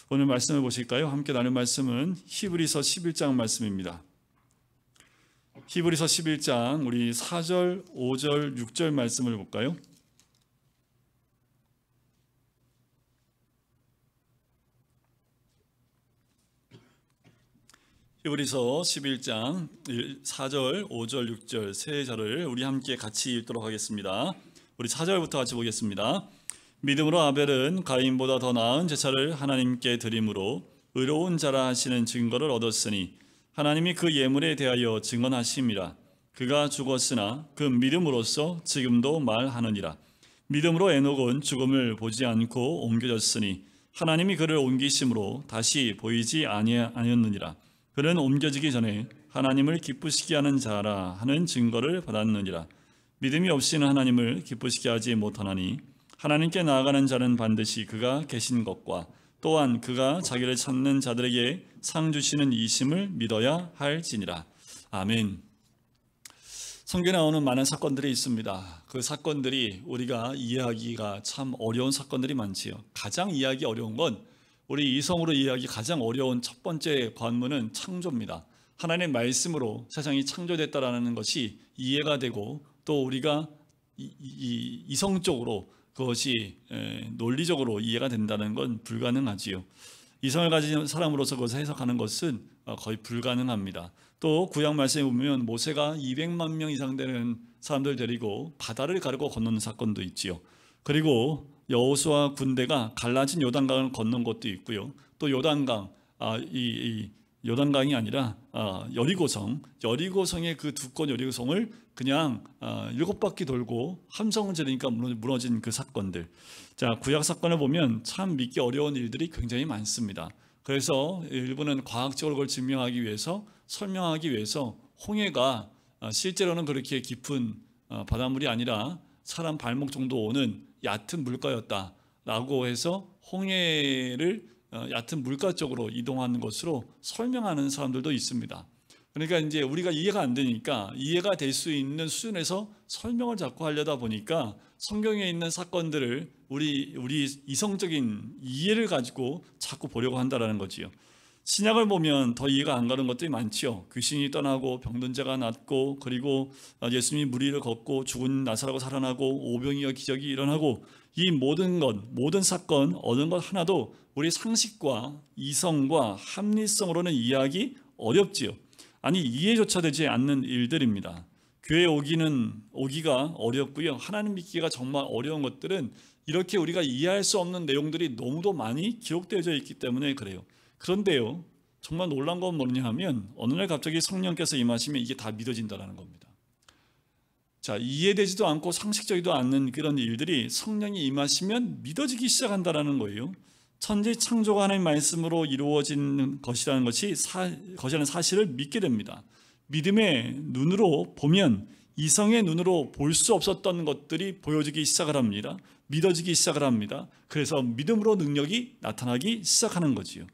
오늘 말씀을 보실까요? 함께 나눌 말씀은 히브리서 11장 말씀입니다. 히브리서 11장 우리 4절, 5절, 6절 말씀을 볼까요? 히브리서 11장 4절, 5절, 6절 세 절을 우리 함께 같이 읽도록 하겠습니다. 우리 4절부터 같이 보겠습니다. 믿음으로 아벨은 가인보다 더 나은 제사를 하나님께 드림으로 의로운 자라 하시는 증거를 얻었으니 하나님이 그 예물에 대하여 증언하심이라. 그가 죽었으나 그 믿음으로써 지금도 말하느니라. 믿음으로 에녹은 죽음을 보지 않고 옮겨졌으니 하나님이 그를 옮기심으로 다시 보이지 아니하였느니라. 그는 옮겨지기 전에 하나님을 기쁘시게 하는 자라 하는 증거를 받았느니라. 믿음이 없이는 하나님을 기쁘시게 하지 못하나니 하나님께 나아가는 자는 반드시 그가 계신 것과 또한 그가 자기를 찾는 자들에게 상 주시는 이심을 믿어야 할지니라. 아멘. 성경에 나오는 많은 사건들이 있습니다. 그 사건들이 우리가 이해하기가 참 어려운 사건들이 많지요. 가장 이해하기 어려운 건 우리 이성으로 이해하기 가장 어려운 첫 번째 관문은 창조입니다. 하나님의 말씀으로 세상이 창조됐다라는 것이 이해가 되고 또 우리가 이성적으로 그것이 논리적으로 이해가 된다는 건 불가능하지요. 이성을 가진 사람으로서 그것을 해석하는 것은 거의 불가능합니다. 또 구약 말씀에 보면 모세가 200만 명 이상 되는 사람들 데리고 바다를 가르고 건너는 사건도 있지요. 그리고 여호수아 군대가 갈라진 요단강을 건넌 것도 있고요. 또 요단강, 요단강이 아니라 여리고성의 그 두꺼운 여리고성을 그냥 7바퀴 돌고 함성을 지르니까 무너진 그 사건들. 자, 구약 사건을 보면 참 믿기 어려운 일들이 굉장히 많습니다. 그래서 일부는 과학적으로 그걸 증명하기 위해서 설명하기 위해서 홍해가 실제로는 그렇게 깊은 바닷물이 아니라 사람 발목 정도 오는 얕은 물가였다라고 해서 홍해를 얕은 물가 쪽으로 이동하는 것으로 설명하는 사람들도 있습니다. 그러니까 이제 우리가 이해가 안 되니까 이해가 될 수 있는 수준에서 설명을 자꾸 하려다 보니까 성경에 있는 사건들을 우리 이성적인 이해를 가지고 자꾸 보려고 한다라는 거지요. 신약을 보면 더 이해가 안 가는 것들이 많지요. 귀신이 떠나고 병든 자가 낫고 그리고 예수님이 물 위를 걷고 죽은 나사로가 살아나고 오병이어 기적이 일어나고 이 모든 사건 어느 것 하나도 우리 상식과 이성과 합리성으로는 이해하기 어렵지요. 아니 이해조차 되지 않는 일들입니다. 교회 오기가 어렵고요. 하나님 믿기가 정말 어려운 것들은 이렇게 우리가 이해할 수 없는 내용들이 너무도 많이 기록되어져 있기 때문에 그래요. 그런데요, 정말 놀라운 건 뭐냐 하면 어느 날 갑자기 성령께서 임하시면 이게 다 믿어진다는 겁니다. 자, 이해되지도 않고 상식적이지도 않는 그런 일들이 성령이 임하시면 믿어지기 시작한다는 거예요. 천지 창조가 하나님의 말씀으로 이루어진 것이라는 것이라는 사실을 믿게 됩니다. 믿음의 눈으로 보면 이성의 눈으로 볼 수 없었던 것들이 보여지기 시작을 합니다. 믿어지기 시작을 합니다. 그래서 믿음으로 능력이 나타나기 시작하는 거지요.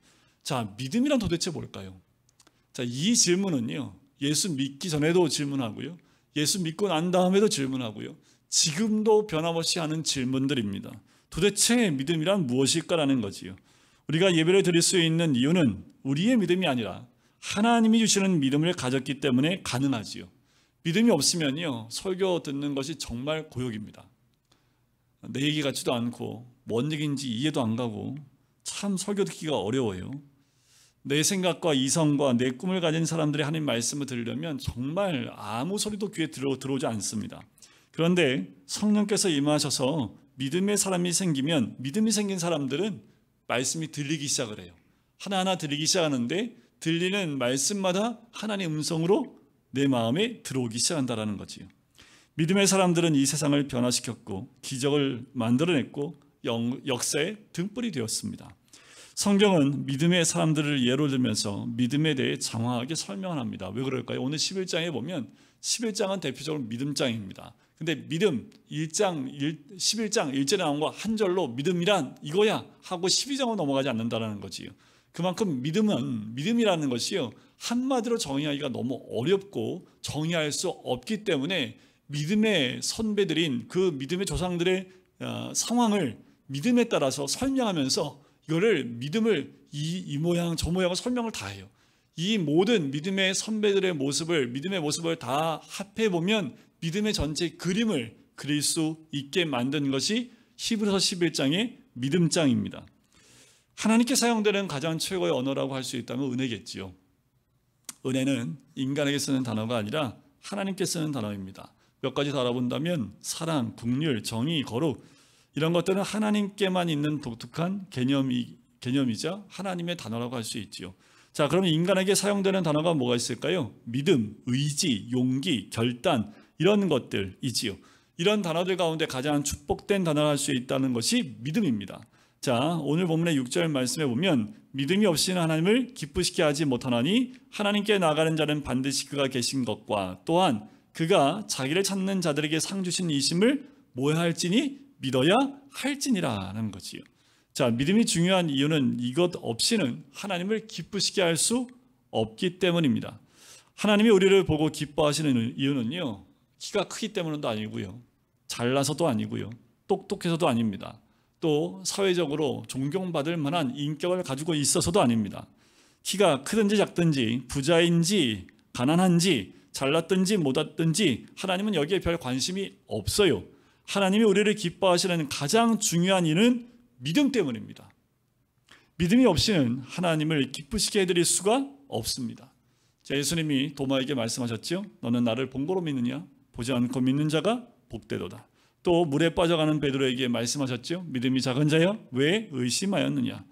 자, 믿음이란 도대체 뭘까요? 자, 이 질문은요, 예수 믿기 전에도 질문하고요, 예수 믿고 난 다음에도 질문하고요, 지금도 변함없이 하는 질문들입니다. 도대체 믿음이란 무엇일까라는 거지요. 우리가 예배를 드릴 수 있는 이유는 우리의 믿음이 아니라 하나님이 주시는 믿음을 가졌기 때문에 가능하지요. 믿음이 없으면요, 설교 듣는 것이 정말 고역입니다. 내 얘기 같지도 않고 뭔 얘기인지 이해도 안 가고 참 설교 듣기가 어려워요. 내 생각과 이성과 내 꿈을 가진 사람들이 하나님 말씀을 들으려면 정말 아무 소리도 귀에 들어오지 않습니다. 그런데 성령께서 임하셔서 믿음의 사람이 생기면 믿음이 생긴 사람들은 말씀이 들리기 시작을 해요. 하나하나 들리기 시작하는데 들리는 말씀마다 하나님의 음성으로 내 마음에 들어오기 시작한다는 거지요. 믿음의 사람들은 이 세상을 변화시켰고 기적을 만들어냈고 역사의 등불이 되었습니다. 성경은 믿음의 사람들을 예로 들면서 믿음에 대해 장황하게 설명을 합니다. 왜 그럴까요? 오늘 11장에 보면 11장은 대표적으로 믿음장입니다. 근데 믿음 11장 1절에 나온 거 한 절로 믿음이란 이거야 하고 12장으로 넘어가지 않는다는 거지요. 그만큼 믿음이라는 것이요, 한마디로 정의하기가 너무 어렵고 정의할 수 없기 때문에 믿음의 선배들인 그 믿음의 조상들의 상황을 믿음에 따라서 설명하면서 이거를 믿음을 이 모양 저 모양을 설명을 다 해요. 이 모든 믿음의 선배들의 모습을 믿음의 모습을 다 합해 보면 믿음의 전체 그림을 그릴 수 있게 만든 것이 히브리서 11장의 믿음장입니다. 하나님께 사용되는 가장 최고의 언어라고 할 수 있다면 은혜겠지요. 은혜는 인간에게 쓰는 단어가 아니라 하나님께 쓰는 단어입니다. 몇 가지 더 알아본다면 사랑, 긍휼, 정의, 거룩 이런 것들은 하나님께만 있는 독특한 개념이자 하나님의 단어라고 할 수 있지요. 자, 그러면 인간에게 사용되는 단어가 뭐가 있을까요? 믿음, 의지, 용기, 결단 이런 것들이지요. 이런 단어들 가운데 가장 축복된 단어를 할 수 있다는 것이 믿음입니다. 자, 오늘 본문의 6절 말씀에 보면 믿음이 없이는 하나님을 기쁘시게 하지 못하나니 하나님께 나아가는 자는 반드시 그가 계신 것과 또한 그가 자기를 찾는 자들에게 상 주신 이심을 뭐야 할지니 믿어야 할지니라는 거지요. 자, 믿음이 중요한 이유는 이것 없이는 하나님을 기쁘시게 할 수 없기 때문입니다. 하나님이 우리를 보고 기뻐하시는 이유는요, 키가 크기 때문도 아니고요, 잘나서도 아니고요, 똑똑해서도 아닙니다. 또 사회적으로 존경받을 만한 인격을 가지고 있어서도 아닙니다. 키가 크든지 작든지 부자인지 가난한지 잘났든지 못났든지 하나님은 여기에 별 관심이 없어요. 하나님이 우리를 기뻐하시는 가장 중요한 이유는 믿음 때문입니다. 믿음이 없이는 하나님을 기쁘시게 해드릴 수가 없습니다. 예수님이 도마에게 말씀하셨죠. 너는 나를 본고로 믿느냐? 보지 않고 믿는 자가 복되도다. 또 물에 빠져가는 베드로에게 말씀하셨죠. 믿음이 작은 자여 왜 의심하였느냐?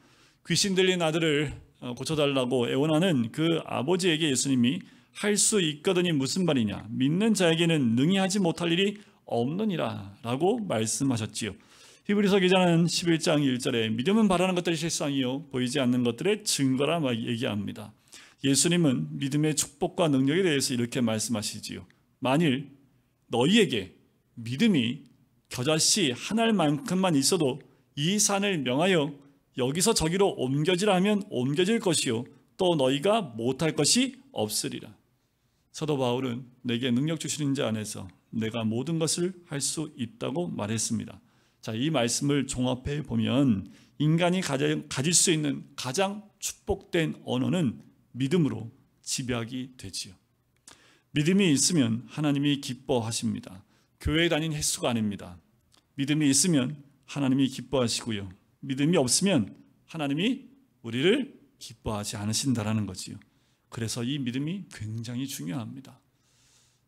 귀신 들린 아들을 고쳐달라고 애원하는 그 아버지에게 예수님이 할 수 있거든이 무슨 말이냐? 믿는 자에게는 능히 하지 못할 일이 없느니라 라고 말씀하셨지요. 히브리서 기자는 11장 1절에 믿음은 바라는 것들이 실상이요 보이지 않는 것들의 증거라 얘기합니다. 예수님은 믿음의 축복과 능력에 대해서 이렇게 말씀하시지요. 만일 너희에게 믿음이 겨자씨 한 알만큼만 있어도 이 산을 명하여 여기서 저기로 옮겨지라 하면 옮겨질 것이요 또 너희가 못할 것이 없으리라. 사도 바울은 내게 능력 주시는 자 안에서 내가 모든 것을 할 수 있다고 말했습니다. 자, 이 말씀을 종합해 보면 인간이 가질 수 있는 가장 축복된 언어는 믿음으로 지배하게 되지요. 믿음이 있으면 하나님이 기뻐하십니다. 교회에 다닌 횟수가 아닙니다. 믿음이 있으면 하나님이 기뻐하시고요. 믿음이 없으면 하나님이 우리를 기뻐하지 않으신다라는 거지요. 그래서 이 믿음이 굉장히 중요합니다.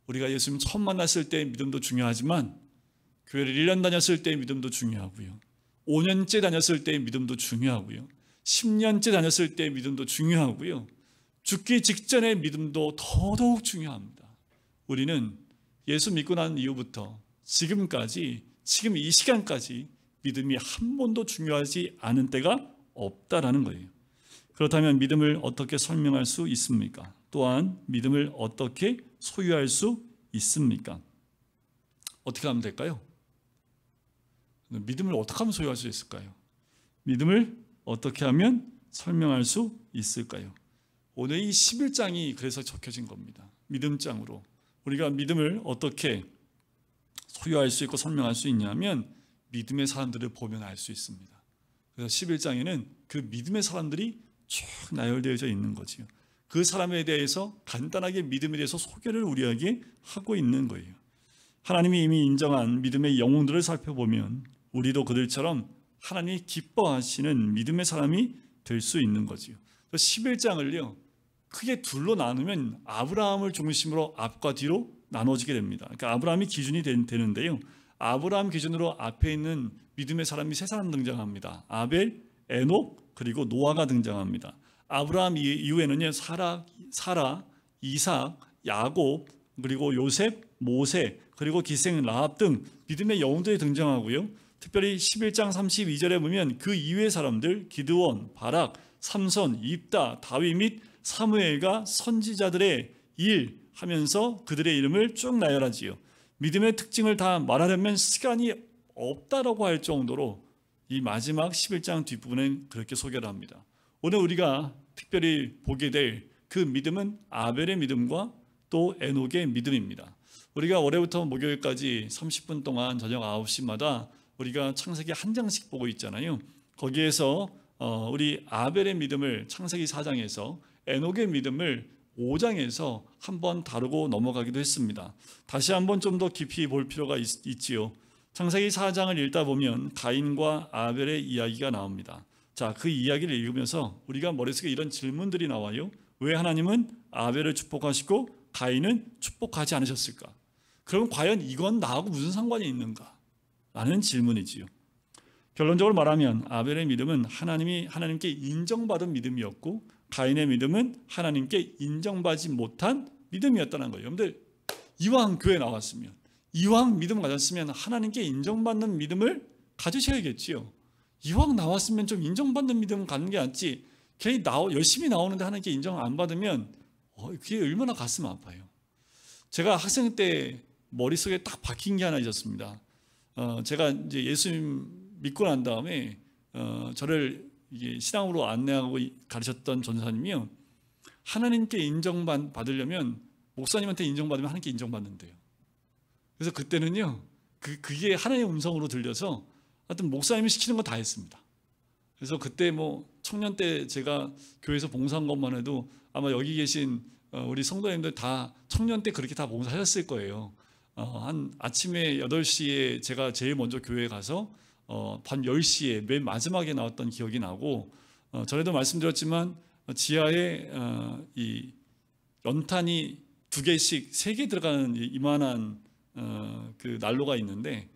우리가 예수님 처음 만났을 때의 믿음도 중요하지만 교회를 1년 다녔을 때의 믿음도 중요하고요. 5년째 다녔을 때의 믿음도 중요하고요. 10년째 다녔을 때의 믿음도 중요하고요. 죽기 직전의 믿음도 더더욱 중요합니다. 우리는 예수 믿고 난 이후부터 지금까지 지금 이 시간까지 믿음이 한 번도 중요하지 않은 때가 없다라는 거예요. 그렇다면 믿음을 어떻게 설명할 수 있습니까? 또한 믿음을 어떻게 소유할 수 있습니까? 어떻게 하면 될까요? 믿음을 어떻게 하면 소유할 수 있을까요? 믿음을 어떻게 하면 설명할 수 있을까요? 오늘 이 11장이 그래서 적혀진 겁니다. 믿음장으로. 우리가 믿음을 어떻게 소유할 수 있고 설명할 수 있냐면 믿음의 사람들을 보면 알 수 있습니다. 그래서 11장에는 그 믿음의 사람들이 쭉 나열되어져 있는 거지요. 그 사람에 대해서 간단하게 믿음에 대해서 소개를 우리에게 하고 있는 거예요. 하나님이 이미 인정한 믿음의 영웅들을 살펴보면 우리도 그들처럼 하나님이 기뻐하시는 믿음의 사람이 될 수 있는 거지요. 11장을요 크게 둘로 나누면 아브라함을 중심으로 앞과 뒤로 나눠지게 됩니다. 그러니까 아브라함이 기준이 되는데요. 아브라함 기준으로 앞에 있는 믿음의 사람이 세 사람 등장합니다. 아벨, 에녹, 그리고 노아가 등장합니다. 아브라함 이후에는요 사라, 이삭, 야곱, 그리고 요셉, 모세, 그리고 기생 라합 등 믿음의 영웅들이 등장하고요. 특별히 11장 32절에 보면 그 이후의 사람들 기드온, 바락, 삼손, 입다, 다윗 및 사무엘과 선지자들의 일 하면서 그들의 이름을 쭉 나열하지요. 믿음의 특징을 다 말하려면 시간이 없다라고 할 정도로 이 마지막 11장 뒷부분은 그렇게 소개를 합니다. 오늘 우리가 특별히 보게 될 그 믿음은 아벨의 믿음과 또 에녹의 믿음입니다. 우리가 월요일부터 목요일까지 30분 동안 저녁 9시마다 우리가 창세기 한 장씩 보고 있잖아요. 거기에서 우리 아벨의 믿음을 창세기 4장에서 에녹의 믿음을 5장에서 한번 다루고 넘어가기도 했습니다. 다시 한번 좀 더 깊이 볼 필요가 있지요. 창세기 4장을 읽다 보면 가인과 아벨의 이야기가 나옵니다. 자, 그 이야기를 읽으면서 우리가 머릿속에 이런 질문들이 나와요. 왜 하나님은 아벨을 축복하시고 가인은 축복하지 않으셨을까? 그럼 과연 이건 나하고 무슨 상관이 있는가? 라는 질문이지요. 결론적으로 말하면 아벨의 믿음은 하나님께 인정받은 믿음이었고 가인의 믿음은 하나님께 인정받지 못한 믿음이었다는 거예요. 여러분들, 이왕 교회 나왔으면, 이왕 믿음 가졌으면 하나님께 인정받는 믿음을 가지셔야겠지요. 이왕 나왔으면 좀 인정받는 믿음 갖는 게 낫지, 괜히 열심히 나오는데 하나님께 인정 안 받으면 그게 얼마나 가슴 아파요. 제가 학생 때 머릿속에 딱 박힌 게 하나 있었습니다. 제가 이제 예수님 믿고 난 다음에 저를 이게 신앙으로 안내하고 가르쳤던 전사님이요, 하나님께 인정받으려면 목사님한테 인정받으면 하나님께 인정받는데요. 그래서 그때는요, 그게 하나님의 음성으로 들려서 하여튼 목사님이 시키는 거 다 했습니다. 그래서 그때 뭐 청년 때 제가 교회에서 봉사한 것만 해도 아마 여기 계신 우리 성도님들 다 청년 때 그렇게 다 봉사하셨을 거예요. 한 아침에 8시에 제가 제일 먼저 교회에 가서 밤 10시에 맨 마지막에 나왔던 기억이 나고, 전에도 말씀드렸지만 지하에 이 연탄이 2개씩 3개 들어가는 이만한 그 난로가 있는데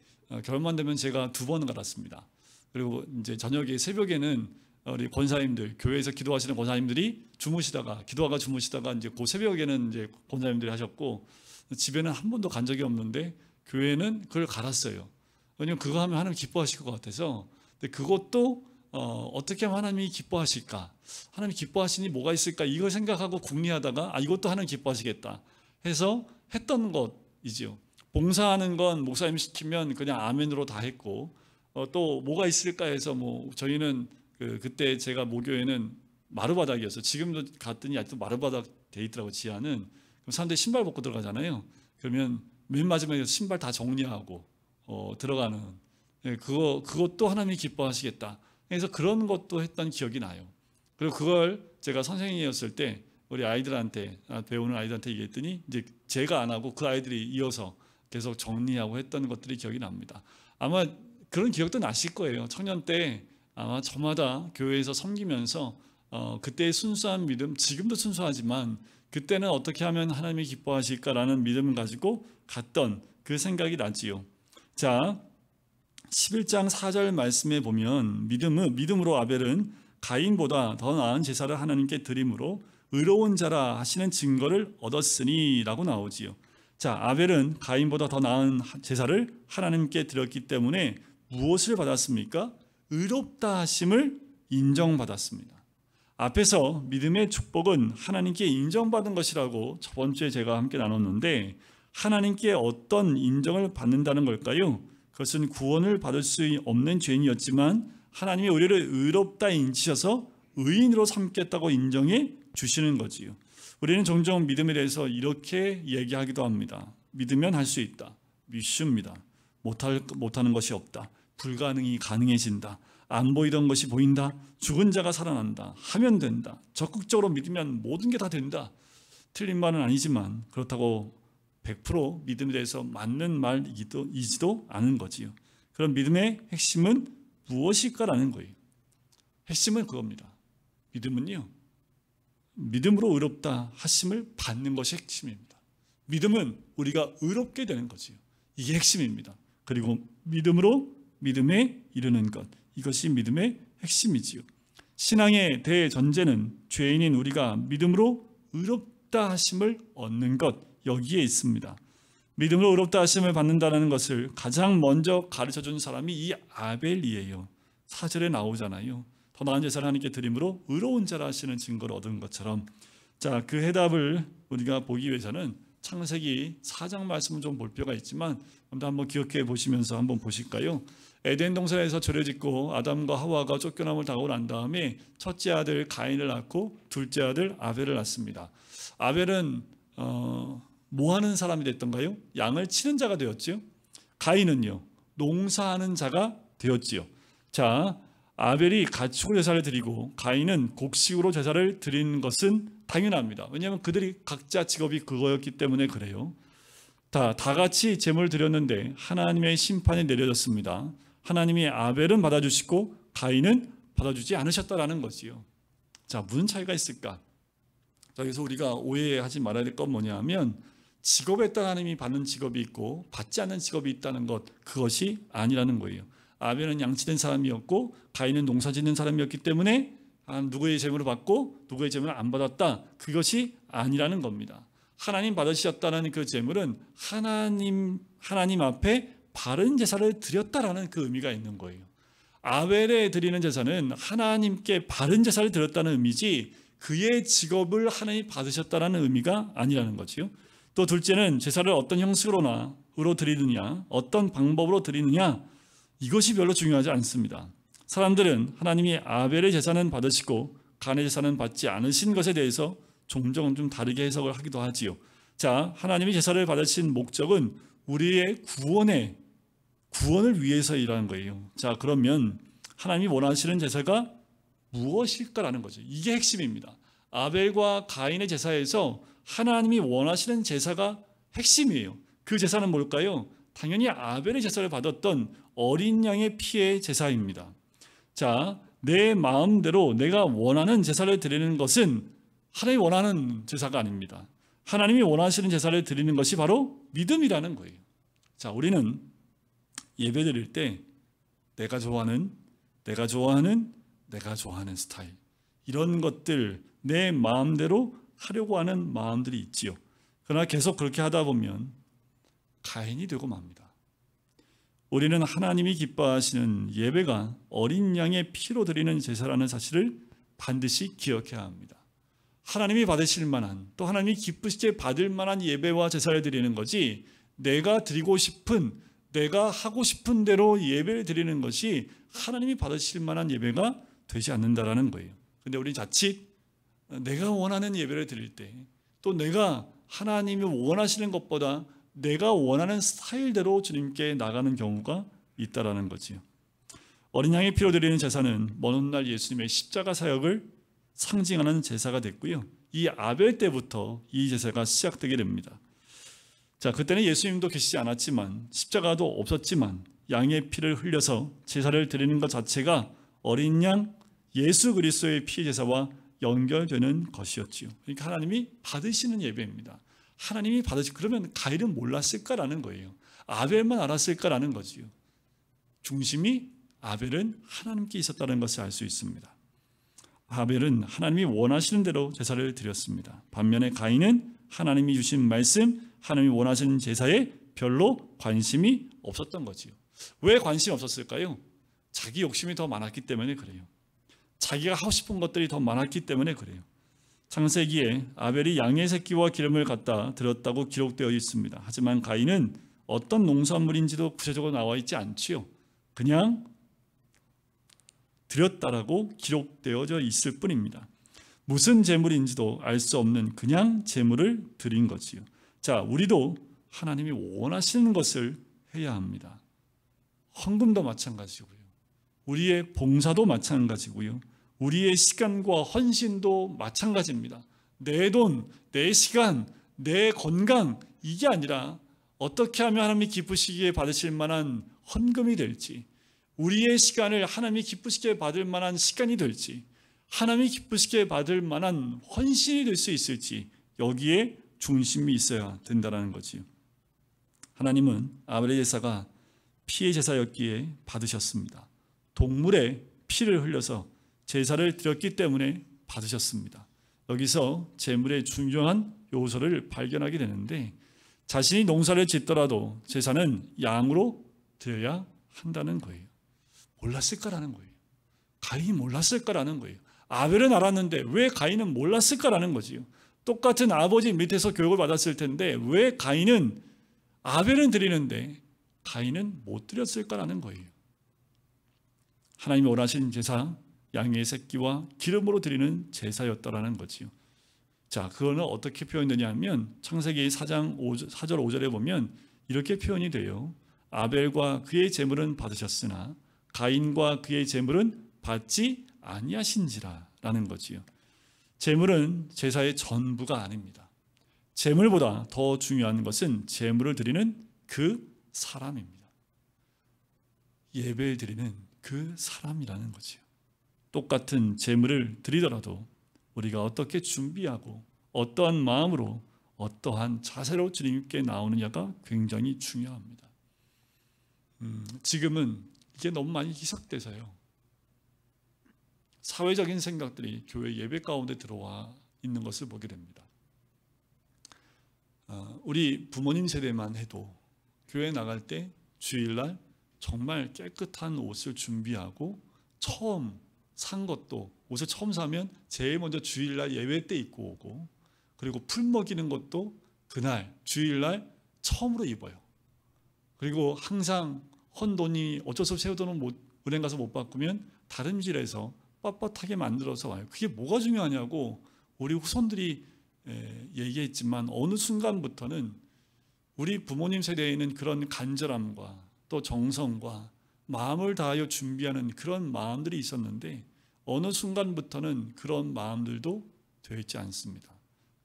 겨울만 되면 제가 2번 갈았습니다. 그리고 이제 저녁에 새벽에는 우리 권사님들, 교회에서 기도하시는 권사님들이 기도하가 주무시다가 이제 그 새벽에는 이제 권사님들이 하셨고, 집에는 한 번도 간 적이 없는데 교회는 그걸 갈았어요. 왜냐면 그거 하면 하나님 기뻐하실 것 같아서. 근데 그것도 어떻게 하면 하나님이 기뻐하실까? 하나님이 기뻐하시니 뭐가 있을까? 이걸 생각하고 궁리하다가 이것도 하나님 기뻐하시겠다 해서 했던 것이지요. 봉사하는 건 목사님 시키면 그냥 아멘으로 다 했고, 또 뭐가 있을까 해서 뭐 저희는 그때 제가 모교에는 마루바닥이었어요. 지금도 갔더니 아직도 마루바닥 돼 있더라고, 지하는. 그럼 사람들이 신발 벗고 들어가잖아요. 그러면 맨 마지막에 신발 다 정리하고 들어가는, 그것도 하나님이 기뻐하시겠다. 그래서 그런 것도 했던 기억이 나요. 그리고 그걸 제가 선생님이었을 때 우리 아이들한테, 배우는 아이들한테 얘기했더니 이제 제가 안 하고 그 아이들이 이어서 계속 정리하고 했던 것들이 기억이 납니다. 아마 그런 기억도 나실 거예요. 청년 때 아마 저마다 교회에서 섬기면서 그때의 순수한 믿음, 지금도 순수하지만 그때는 어떻게 하면 하나님이 기뻐하실까라는 믿음을 가지고 갔던 그 생각이 나지요. 자, 11장 4절 말씀에 보면 믿음으로 아벨은 가인보다 더 나은 제사를 하나님께 드림으로 의로운 자라 하시는 증거를 얻었으니 라고 나오지요. 자, 아벨은 가인보다 더 나은 제사를 하나님께 드렸기 때문에 무엇을 받았습니까? 의롭다 하심을 인정받았습니다. 앞에서 믿음의 축복은 하나님께 인정받은 것이라고 저번 주에 제가 함께 나눴는데, 하나님께 어떤 인정을 받는다는 걸까요? 그것은 구원을 받을 수 없는 죄인이었지만 하나님이 우리를 의롭다 인치셔서 의인으로 삼겠다고 인정해 주시는 거지요. 우리는 종종 믿음에 대해서 이렇게 얘기하기도 합니다. 믿으면 할 수 있다. 믿습니다. 못하는 것이 없다. 불가능이 가능해진다. 안 보이던 것이 보인다. 죽은 자가 살아난다. 하면 된다. 적극적으로 믿으면 모든 게 다 된다. 틀린 말은 아니지만 그렇다고 100% 믿음에 대해서 맞는 말이지도 않은 거지요. 그럼 믿음의 핵심은 무엇일까라는 거예요. 핵심은 그겁니다. 믿음은요, 믿음으로 의롭다 하심을 받는 것이 핵심입니다. 믿음은 우리가 의롭게 되는 거지요. 이게 핵심입니다. 그리고 믿음으로 믿음에 이르는 것, 이것이 믿음의 핵심이지요. 신앙의 대전제는 죄인인 우리가 믿음으로 의롭다 하심을 얻는 것, 여기에 있습니다. 믿음으로 의롭다 하심을 받는다는 것을 가장 먼저 가르쳐준 사람이 이 아벨이에요. 4절에 나오잖아요. 더 나은 제사를 하나님께 드림으로 의로운 자라 하시는 증거를 얻은 것처럼. 자, 그 해답을 우리가 보기 위해서는 창세기 4장 말씀을 좀 볼 필요가 있지만 한번 기억해 보시면서 한번 보실까요? 에덴 동산에서 죄를 짓고 아담과 하와가 쫓겨남을 당하고 난 다음에 첫째 아들 가인을 낳고 둘째 아들 아벨을 낳습니다. 아벨은 뭐 하는 사람이 됐던가요? 양을 치는 자가 되었지요. 가인은요, 농사하는 자가 되었지요. 자, 아벨이 가축으로 제사를 드리고 가인은 곡식으로 제사를 드리는 것은 당연합니다. 왜냐하면 그들이 각자 직업이 그거였기 때문에 그래요. 다 같이 제물을 드렸는데 하나님의 심판이 내려졌습니다. 하나님이 아벨은 받아주시고 가인은 받아주지 않으셨다라는 거지요. 자, 무슨 차이가 있을까? 자, 그래서 우리가 오해하지 말아야 될 건 뭐냐면 직업에 따라 하나님이 받는 직업이 있고 받지 않는 직업이 있다는 것, 그것이 아니라는 거예요. 아벨은 양치된 사람이었고 가인은 농사짓는 사람이었기 때문에 누구의 제물을 받고 누구의 제물을 안 받았다, 그것이 아니라는 겁니다. 하나님 받으셨다는 그 제물은 하나님 앞에 바른 제사를 드렸다라는 그 의미가 있는 거예요. 아벨에 드리는 제사는 하나님께 바른 제사를 드렸다는 의미지 그의 직업을 하나님이 받으셨다는 의미가 아니라는 거지요. 또 둘째는 제사를 어떤 형식으로 드리느냐, 어떤 방법으로 드리느냐, 이것이 별로 중요하지 않습니다. 사람들은 하나님이 아벨의 제사는 받으시고 가인의 제사는 받지 않으신 것에 대해서 종종 좀 다르게 해석을 하기도 하지요. 자, 하나님이 제사를 받으신 목적은 우리의 구원을 위해서이라는 거예요. 자, 그러면 하나님이 원하시는 제사가 무엇일까라는 거죠. 이게 핵심입니다. 아벨과 가인의 제사에서 하나님이 원하시는 제사가 핵심이에요. 그 제사는 뭘까요? 당연히 아벨의 제사를 받았던 어린 양의 피의 제사입니다. 자, 내 마음대로 내가 원하는 제사를 드리는 것은 하나님이 원하는 제사가 아닙니다. 하나님이 원하시는 제사를 드리는 것이 바로 믿음이라는 거예요. 자, 우리는 예배 드릴 때 내가 좋아하는 스타일, 이런 것들 내 마음대로 하려고 하는 마음들이 있지요. 그러나 계속 그렇게 하다 보면 가인이 되고 맙니다. 우리는 하나님이 기뻐하시는 예배가 어린 양의 피로 드리는 제사라는 사실을 반드시 기억해야 합니다. 하나님이 받으실 만한, 또 하나님이 기쁘시게 받을 만한 예배와 제사를 드리는 거지, 내가 드리고 싶은, 내가 하고 싶은 대로 예배를 드리는 것이 하나님이 받으실 만한 예배가 되지 않는다라는 거예요. 근데 우리 자칫 내가 원하는 예배를 드릴 때, 또 내가 하나님이 원하시는 것보다 내가 원하는 스타일대로 주님께 나가는 경우가 있다라는 거지요. 어린 양의 피로 드리는 제사는 먼 훗날 예수님의 십자가 사역을 상징하는 제사가 됐고요. 이 아벨 때부터 이 제사가 시작되게 됩니다. 자, 그때는 예수님도 계시지 않았지만, 십자가도 없었지만 양의 피를 흘려서 제사를 드리는 것 자체가 어린 양 예수 그리스도의 피 제사와 연결되는 것이었지요. 그러니까 하나님이 받으시는 예배입니다. 하나님이 그러면 가인은 몰랐을까라는 거예요. 아벨만 알았을까라는 거지요. 중심이 아벨은 하나님께 있었다는 것을 알 수 있습니다. 아벨은 하나님이 원하시는 대로 제사를 드렸습니다. 반면에 가인은 하나님이 주신 말씀, 하나님이 원하시는 제사에 별로 관심이 없었던 거지요. 왜 관심이 없었을까요? 자기 욕심이 더 많았기 때문에 그래요. 자기가 하고 싶은 것들이 더 많았기 때문에 그래요. 창세기에 아벨이 양의 새끼와 기름을 갖다 드렸다고 기록되어 있습니다. 하지만 가인은 어떤 농산물인지도 구체적으로 나와 있지 않지요. 그냥 드렸다라고 기록되어져 있을 뿐입니다. 무슨 제물인지도 알 수 없는 그냥 제물을 드린 거지요. 자, 우리도 하나님이 원하시는 것을 해야 합니다. 헌금도 마찬가지고요. 우리의 봉사도 마찬가지고요. 우리의 시간과 헌신도 마찬가지입니다. 내 돈, 내 시간, 내 건강, 이게 아니라 어떻게 하면 하나님이 기쁘시기에 받으실 만한 헌금이 될지, 우리의 시간을 하나님이 기쁘시게 받을 만한 시간이 될지, 하나님이 기쁘시게 받을 만한 헌신이 될 수 있을지, 여기에 중심이 있어야 된다는 거지요. 하나님은 아벨의 제사가 피의 제사였기에 받으셨습니다. 동물의 피를 흘려서 제사를 드렸기 때문에 받으셨습니다. 여기서 제물의 중요한 요소를 발견하게 되는데, 자신이 농사를 짓더라도 제사는 양으로 드려야 한다는 거예요. 몰랐을까라는 거예요. 가인이 몰랐을까라는 거예요. 아벨은 알았는데 왜 가인은 몰랐을까라는 거지요. 똑같은 아버지 밑에서 교육을 받았을 텐데 왜 아벨은 드리는데 가인은 못 드렸을까라는 거예요. 하나님이 원하신 제사, 양의 새끼와 기름으로 드리는 제사였다라는 거지요. 자, 그거는 어떻게 표현되냐 하면 창세기 4장 4절 5절에 보면 이렇게 표현이 돼요. 아벨과 그의 제물은 받으셨으나 가인과 그의 제물은 받지 아니하신지라라는 거지요. 제물은 제사의 전부가 아닙니다. 제물보다 더 중요한 것은 제물을 드리는 그 사람입니다. 예배를 드리는 그 사람이라는 거지요. 똑같은 제물을 드리더라도 우리가 어떻게 준비하고 어떠한 마음으로 어떠한 자세로 주님께 나오느냐가 굉장히 중요합니다. 지금은 이게 너무 많이 희석돼서요. 사회적인 생각들이 교회 예배 가운데 들어와 있는 것을 보게 됩니다. 우리 부모님 세대만 해도 교회 나갈 때 주일날 정말 깨끗한 옷을 준비하고 처음 산 것도 옷을 처음 사면 제일 먼저 주일날 예배 때 입고 오고 그리고 풀 먹이는 것도 그날 주일날 처음으로 입어요. 그리고 항상 헌돈이 어쩔 수 없이 새우돈은 은행 가서 못 바꾸면 다른 집에서 빳빳하게 만들어서 와요. 그게 뭐가 중요하냐고 우리 후손들이 얘기했지만 어느 순간부터는 우리 부모님 세대에는 그런 간절함과 또 정성과 마음을 다하여 준비하는 그런 마음들이 있었는데 어느 순간부터는 그런 마음들도 되어 있지 않습니다.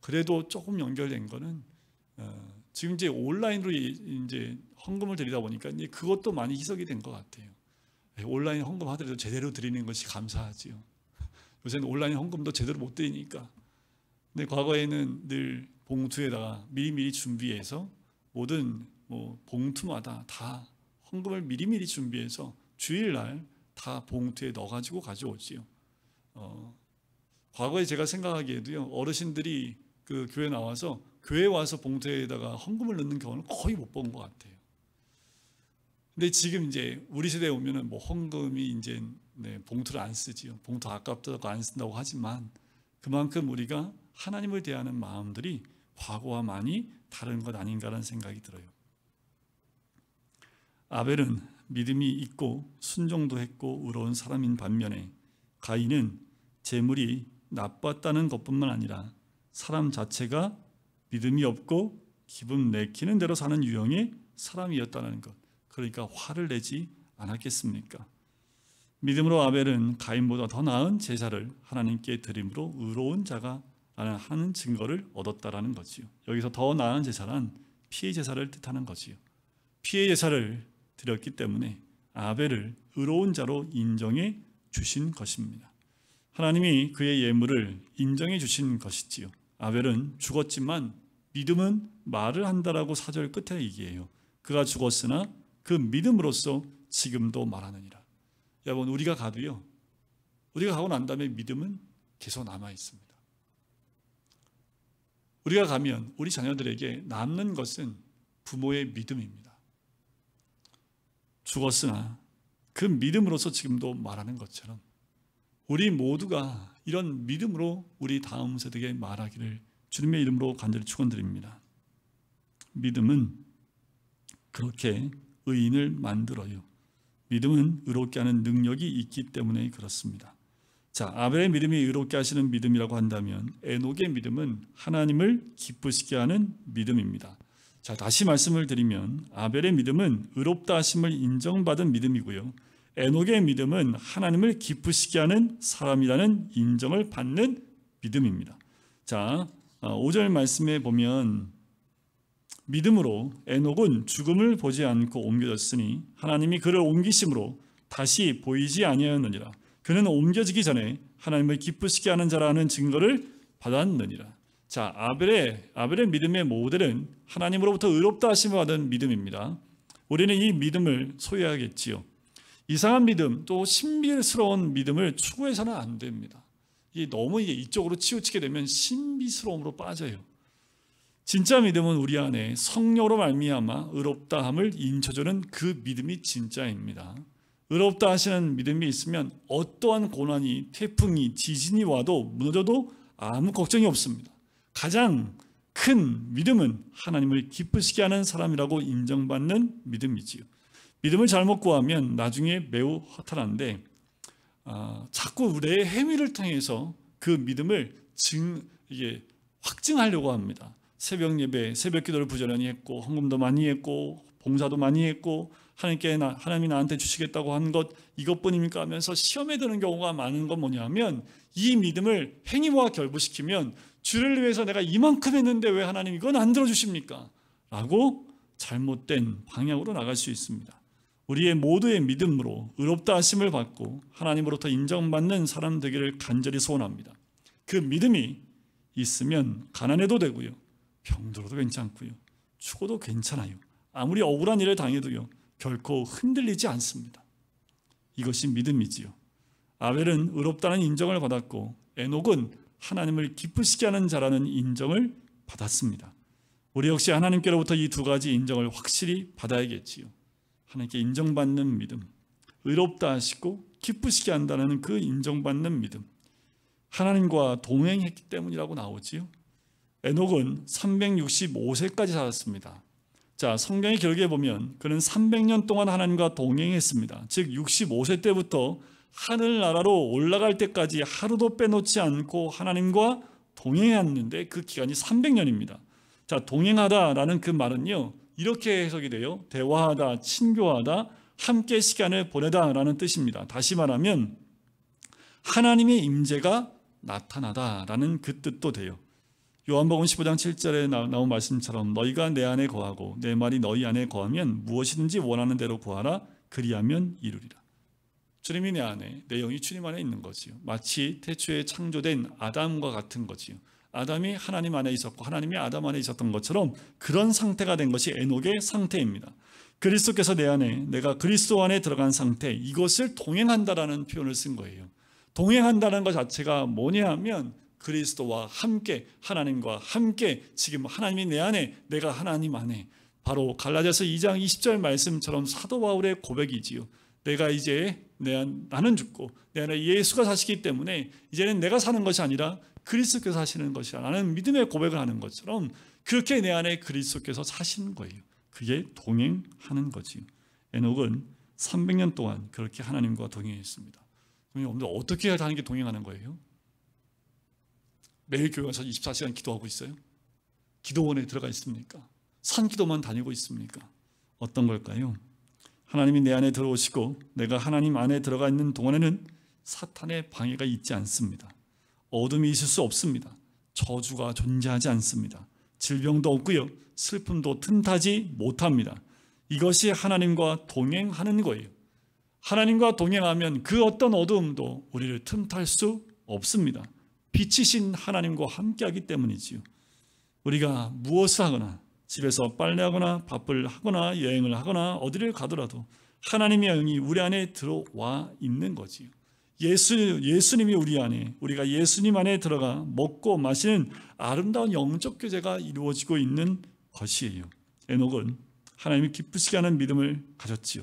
그래도 조금 연결된 거는 지금 이제 온라인으로 이제 헌금을 드리다 보니까 이제 그것도 많이 희석이 된 것 같아요. 온라인 헌금 하더라도 제대로 드리는 것이 감사하지요. 요새는 온라인 헌금도 제대로 못 드리니까. 근데 과거에는 늘 봉투에다가 미리미리 준비해서 모든 봉투마다 다 헌금을 미리미리 준비해서 주일날 다 봉투에 넣어가지고 가져오지요. 과거에 제가 생각하기에도요, 어르신들이 그 교회 나와서 교회 와서 봉투에다가 헌금을 넣는 경우는 거의 못 본 것 같아요. 근데 지금 이제 우리 세대에 오면은 헌금이 이제 봉투를 안 쓰지요. 봉투 아깝다고 안 쓴다고 하지만 그만큼 우리가 하나님을 대하는 마음들이 과거와 많이 다른 것 아닌가라는 생각이 들어요. 아벨은 믿음이 있고 순종도 했고 의로운 사람인 반면에 가인은 재물이 나빴다는 것뿐만 아니라 사람 자체가 믿음이 없고 기분 내키는 대로 사는 유형의 사람이었다는 것. 그러니까 화를 내지 않았겠습니까? 믿음으로 아벨은 가인보다 더 나은 제사를 하나님께 드림으로 의로운 자가 하는 증거를 얻었다라는 거지요. 여기서 더 나은 제사란 피의 제사를 뜻하는 거지요. 피의 제사를 드렸기 때문에 아벨을 의로운 자로 인정해 주신 것입니다. 하나님이 그의 예물을 인정해 주신 것이지요. 아벨은 죽었지만 믿음은 말을 한다라고 4절 끝에 얘기해요. 그가 죽었으나 그 믿음으로써 지금도 말하느니라. 여러분, 우리가 가도요, 우리가 가고 난 다음에 믿음은 계속 남아 있습니다. 우리가 가면 우리 자녀들에게 남는 것은 부모의 믿음입니다. 죽었으나 그 믿음으로서 지금도 말하는 것처럼 우리 모두가 이런 믿음으로 우리 다음 세대에게 말하기를 주님의 이름으로 간절히 축원드립니다. 믿음은 그렇게 의인을 만들어요. 믿음은 의롭게 하는 능력이 있기 때문에 그렇습니다. 자, 아벨의 믿음이 의롭게 하시는 믿음이라고 한다면 에녹의 믿음은 하나님을 기쁘시게 하는 믿음입니다. 자, 다시 말씀을 드리면 아벨의 믿음은 의롭다 하심을 인정받은 믿음이고요. 에녹의 믿음은 하나님을 기쁘시게 하는 사람이라는 인정을 받는 믿음입니다. 자, 5절 말씀에 보면 믿음으로 에녹은 죽음을 보지 않고 옮겨졌으니 하나님이 그를 옮기심으로 다시 보이지 아니하였느니라. 그는 옮겨지기 전에 하나님을 기쁘시게 하는 자라는 증거를 받았느니라. 자, 아벨의 믿음의 모델은 하나님으로부터 의롭다 하심을 받은 믿음입니다. 우리는 이 믿음을 소유하겠지요. 이상한 믿음, 또 신비스러운 믿음을 추구해서는 안 됩니다. 너무 이쪽으로 치우치게 되면 신비스러움으로 빠져요. 진짜 믿음은 우리 안에 성령으로 말미암아 의롭다함을 인쳐주는 그 믿음이 진짜입니다. 의롭다 하시는 믿음이 있으면 어떠한 고난이, 태풍이, 지진이 와도 무너져도 아무 걱정이 없습니다. 가장 큰 믿음은 하나님을 기쁘시게 하는 사람이라고 인정받는 믿음이지요. 믿음을 잘못 구하면 나중에 매우 허탈한데 자꾸 내 행위를 통해서 그 믿음을 확증하려고 합니다. 새벽 예배, 새벽 기도를 부지런히 했고 헌금도 많이 했고 봉사도 많이 했고 하나님이 나한테 주시겠다고 한 것 이것뿐입니까 하면서 시험에 드는 경우가 많은 건 뭐냐면 이 믿음을 행위와 결부시키면 주를 위해서 내가 이만큼 했는데 왜 하나님 이건 안 들어주십니까? 라고 잘못된 방향으로 나갈 수 있습니다. 우리의 모두의 믿음으로 의롭다 하심을 받고 하나님으로부터 인정받는 사람 되기를 간절히 소원합니다. 그 믿음이 있으면 가난해도 되고요, 병들어도 괜찮고요, 죽어도 괜찮아요. 아무리 억울한 일을 당해도요 결코 흔들리지 않습니다. 이것이 믿음이지요. 아벨은 의롭다는 인정을 받았고 에녹은 하나님을 기쁘시게 하는 자라는 인정을 받았습니다. 우리 역시 하나님께로부터 이 두 가지 인정을 확실히 받아야겠지요. 하나님께 인정받는 믿음, 의롭다 하시고 기쁘시게 한다는 그 인정받는 믿음, 하나님과 동행했기 때문이라고 나오지요. 에녹은 365세까지 살았습니다. 자, 성경의 기록에 보면 그는 300년 동안 하나님과 동행했습니다. 즉 65세 때부터 하늘나라로 올라갈 때까지 하루도 빼놓지 않고 하나님과 동행했는데 그 기간이 300년입니다. 자, 동행하다라는 그 말은요 이렇게 해석이 돼요. 대화하다, 친교하다, 함께 시간을 보내다라는 뜻입니다. 다시 말하면 하나님의 임재가 나타나다라는 그 뜻도 돼요. 요한복음 15장 7절에 나온 말씀처럼 너희가 내 안에 거하고 내 말이 너희 안에 거하면 무엇이든지 원하는 대로 구하라 그리하면 이루리라. 주님이 내 안에, 내 영이 주님 안에 있는 거지요. 마치 태초에 창조된 아담과 같은 거지요. 아담이 하나님 안에 있었고 하나님이 아담 안에 있었던 것처럼 그런 상태가 된 것이 에녹의 상태입니다. 그리스도께서 내 안에, 내가 그리스도 안에 들어간 상태, 이것을 동행한다라는 표현을 쓴 거예요. 동행한다는 것 자체가 뭐냐 하면 그리스도와 함께, 하나님과 함께, 지금 하나님이 내 안에, 내가 하나님 안에, 바로 갈라디아서 2장 20절 말씀처럼 사도 바울의 고백이지요. 내가 이제 나는 죽고 내 안에 예수가 사시기 때문에 이제는 내가 사는 것이 아니라 그리스도께서 사시는 것이라 라는 믿음의 고백을 하는 것처럼 그렇게 내 안에 그리스도께서 사시는 거예요. 그게 동행하는 거지요. 에녹은 300년 동안 그렇게 하나님과 동행했습니다. 그럼 어떻게 하나님께 동행하는 거예요? 매일 교회 가서 24시간 기도하고 있어요? 기도원에 들어가 있습니까? 산기도만 다니고 있습니까? 어떤 걸까요? 하나님이 내 안에 들어오시고 내가 하나님 안에 들어가 있는 동안에는 사탄의 방해가 있지 않습니다. 어둠이 있을 수 없습니다. 저주가 존재하지 않습니다. 질병도 없고요, 슬픔도 틈타지 못합니다. 이것이 하나님과 동행하는 거예요. 하나님과 동행하면 그 어떤 어두움도 우리를 틈탈 수 없습니다. 빛이신 하나님과 함께하기 때문이지요. 우리가 무엇을 하거나 집에서 빨래하거나 밥을 하거나 여행을 하거나 어디를 가더라도 하나님의 영이 우리 안에 들어와 있는 거지요. 예수님이 우리 안에, 우리가 예수님 안에 들어가 먹고 마시는 아름다운 영적 교제가 이루어지고 있는 것이에요. 에녹은 하나님이 기쁘시게 하는 믿음을 가졌지요.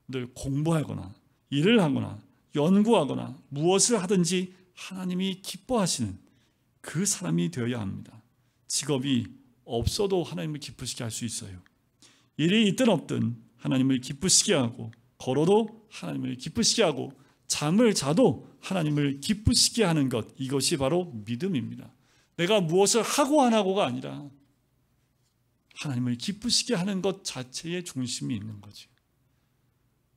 늘 공부하거나 일을 하거나 연구하거나 무엇을 하든지 하나님이 기뻐하시는 그 사람이 되어야 합니다. 직업이 없어도 하나님을 기쁘시게 할 수 있어요. 일이 있든 없든 하나님을 기쁘시게 하고, 걸어도 하나님을 기쁘시게 하고, 잠을 자도 하나님을 기쁘시게 하는 것, 이것이 바로 믿음입니다. 내가 무엇을 하고 안 하고가 아니라 하나님을 기쁘시게 하는 것 자체에 중심이 있는 거지.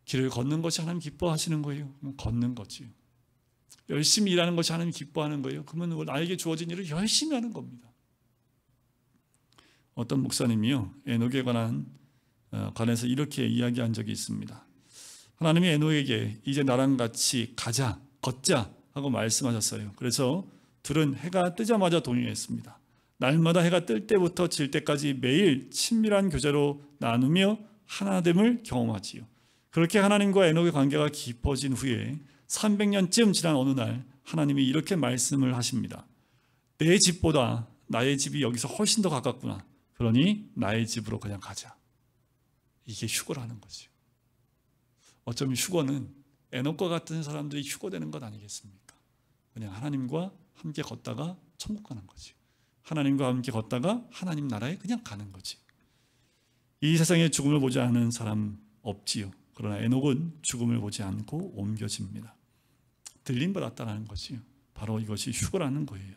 길을 걷는 것이 하나님 기뻐하시는 거예요. 그럼 걷는 거지요. 열심히 일하는 것이 하나님 기뻐하는 거예요. 그러면 나에게 주어진 일을 열심히 하는 겁니다. 어떤 목사님이요, 에녹에 관해서 이렇게 이야기한 적이 있습니다. 하나님이 에녹에게 이제 나랑 같이 가자, 걷자 하고 말씀하셨어요. 그래서 둘은 해가 뜨자마자 동행했습니다. 날마다 해가 뜰 때부터 질 때까지 매일 친밀한 교제로 나누며 하나됨을 경험하지요. 그렇게 하나님과 에녹의 관계가 깊어진 후에 300년쯤 지난 어느 날 하나님이 이렇게 말씀을 하십니다. 내 집보다 나의 집이 여기서 훨씬 더 가깝구나. 그러니 나의 집으로 그냥 가자. 이게 휴거라는 거죠. 어쩌면 휴거는 에녹과 같은 사람들이 휴거되는 것 아니겠습니까? 그냥 하나님과 함께 걷다가 천국 가는 거지. 하나님과 함께 걷다가 하나님 나라에 그냥 가는 거지. 이 세상에 죽음을 보지 않은 사람 없지요. 그러나 에녹은 죽음을 보지 않고 옮겨집니다. 들림받았다는 거지요. 바로 이것이 휴거라는 거예요.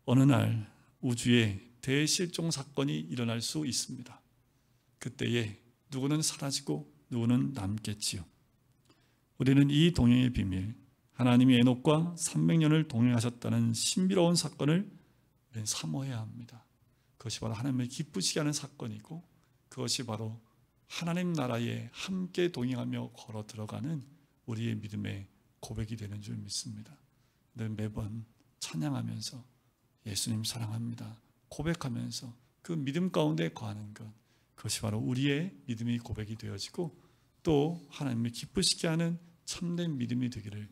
어느 날 우주에 대실종 사건이 일어날 수 있습니다. 그때에 누구는 사라지고 누구는 남겠지요. 우리는 이 동행의 비밀, 하나님이 에녹과 300년을 동행하셨다는 신비로운 사건을 우리는 사모해야 합니다. 그것이 바로 하나님을 기쁘시게 하는 사건이고, 그것이 바로 하나님 나라에 함께 동행하며 걸어 들어가는 우리의 믿음의 고백이 되는 줄 믿습니다. 매번 찬양하면서 예수님 사랑합니다 고백하면서 그 믿음 가운데 거하는 것, 그것이 바로 우리의 믿음의 고백이 되어지고 또 하나님을 기쁘시게 하는 참된 믿음이 되기를,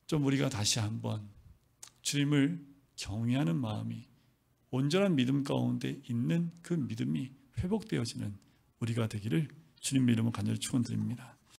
좀 우리가 다시 한번 주님을 경외하는 마음이 온전한 믿음 가운데 있는 그 믿음이 회복되어지는 우리가 되기를 주님의 이름으로 간절히 축원드립니다.